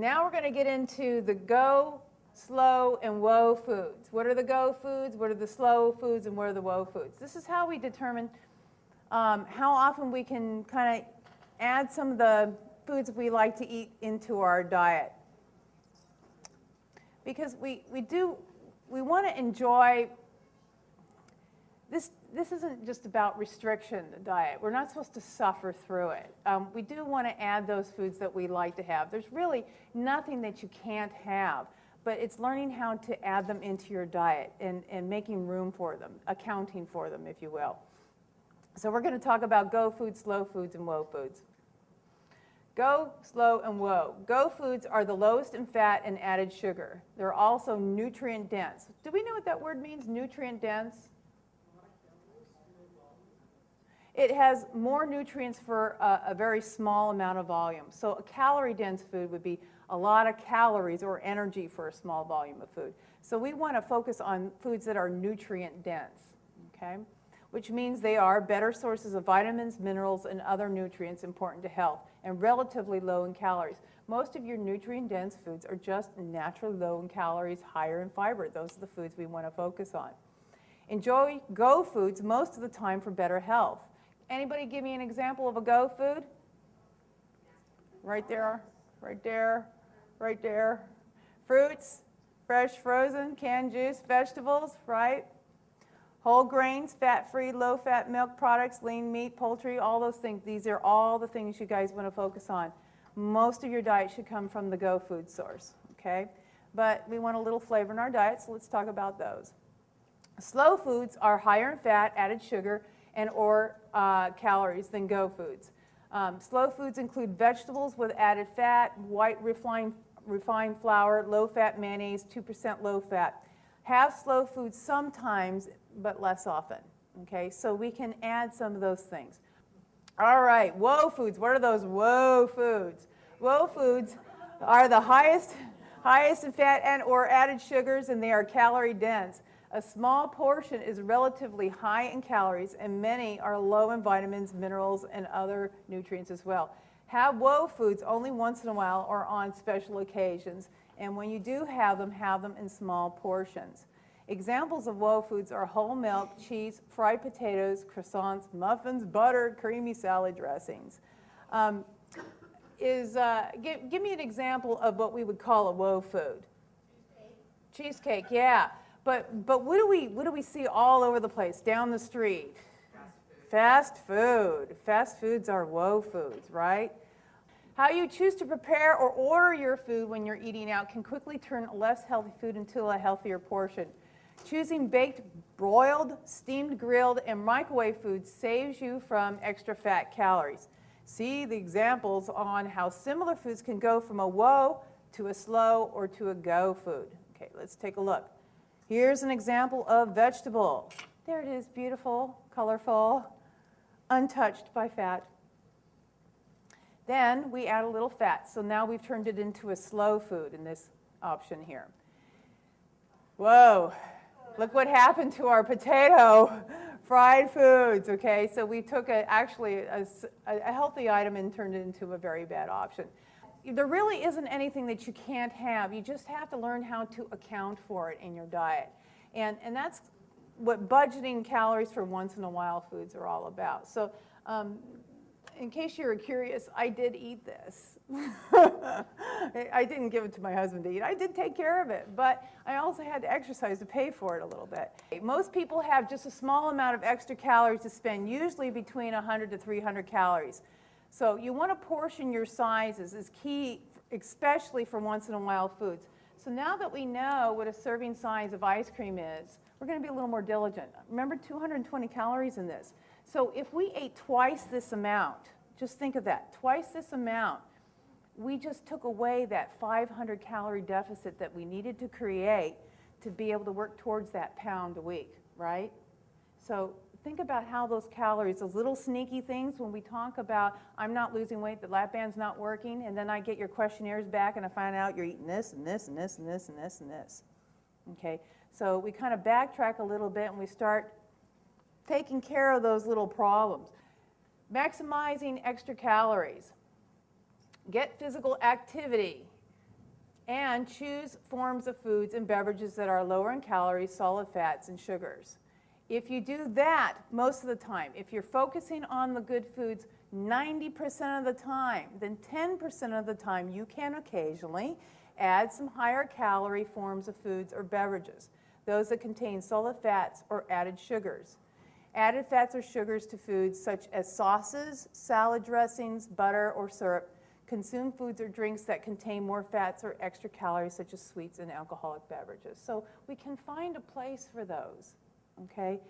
Now we're going to get into the go, slow, and whoa foods. What are the go foods? What are the slow foods? And what are the whoa foods? This is how we determine how often we can kind of add some of the foods we like to eat into our diet. Because we want to enjoy this. This isn't just about restriction, the diet. We're not supposed to suffer through it. We do want to add those foods that we like to have. There's really nothing that you can't have, but it's learning how to add them into your diet and making room for them, accounting for them, if you will. So we're going to talk about go foods, slow foods, and whoa foods. Go, slow, and whoa. Go foods are the lowest in fat and added sugar. They're also nutrient dense. Do we know what that word means, nutrient dense? It has more nutrients for a very small amount of volume. So a calorie-dense food would be a lot of calories or energy for a small volume of food. So we want to focus on foods that are nutrient-dense, okay? Which means they are better sources of vitamins, minerals, and other nutrients important to health, and relatively low in calories. Most of your nutrient-dense foods are just naturally low in calories, higher in fiber. Those are the foods we want to focus on. Enjoy go foods most of the time for better health. Anybody give me an example of a go food? Right there, right there, right there. Fruits, fresh, frozen, canned juice, vegetables, right? Whole grains, fat-free, low-fat milk products, lean meat, poultry, all those things. These are all the things you guys want to focus on. Most of your diet should come from the go food source, okay? But we want a little flavor in our diet, so let's talk about those. Slow foods are higher in fat, added sugar, and or calories than go foods. Slow foods include vegetables with added fat, white refined flour, low-fat mayonnaise, 2% low-fat. Have slow foods sometimes, but less often. Okay, so we can add some of those things. All right, whoa foods. What are those whoa foods? Whoa foods are the highest in fat and or added sugars, and they are calorie dense. A small portion is relatively high in calories, and many are low in vitamins, minerals, and other nutrients as well. Have whoa foods only once in a while or on special occasions, and when you do have them in small portions. Examples of whoa foods are whole milk, cheese, fried potatoes, croissants, muffins, butter, creamy salad dressings. Give me an example of what we would call a whoa food. Cheesecake, yeah. But what do we see all over the place, down the street? Fast food. Fast foods are whoa foods, right? How you choose to prepare or order your food when you're eating out can quickly turn a less healthy food into a healthier portion. Choosing baked, broiled, steamed, grilled, and microwave foods saves you from extra fat calories. See the examples on how similar foods can go from a whoa to a slow or to a go food. Okay, let's take a look. Here's an example of vegetable. There it is, beautiful, colorful, untouched by fat. Then we add a little fat. So now we've turned it into a slow food in this option here. Whoa, look what happened to our potato fried foods, okay? So we took actually a healthy item and turned it into a very bad option. There really isn't anything that you can't have. You just have to learn how to account for it in your diet. And that's what budgeting calories for once in a while foods are all about. So in case you were curious, I did eat this. I didn't give it to my husband to eat. I did take care of it, but I also had to exercise to pay for it a little bit. Most people have just a small amount of extra calories to spend, usually between 100 to 300 calories. So you want to portion your sizes is key, especially for once in a while foods. So now that we know what a serving size of ice cream is, we're going to be a little more diligent. Remember, 220 calories in this. So if we ate twice this amount, just think of that, twice this amount, we just took away that 500 calorie deficit that we needed to create to be able to work towards that pound a week, right? So think about how those calories, those little sneaky things, when we talk about I'm not losing weight, the lap band's not working, and then I get your questionnaires back and I find out you're eating this and this and this and this and this and this. Okay, so we kind of backtrack a little bit and we start taking care of those little problems. Maximizing extra calories. Get physical activity. And choose forms of foods and beverages that are lower in calories, solid fats, and sugars. If you do that most of the time, if you're focusing on the good foods 90% of the time, then 10% of the time you can occasionally add some higher calorie forms of foods or beverages, those that contain solid fats or added sugars. Added fats or sugars to foods such as sauces, salad dressings, butter, or syrup. Consume foods or drinks that contain more fats or extra calories, such as sweets and alcoholic beverages. So we can find a place for those, okay?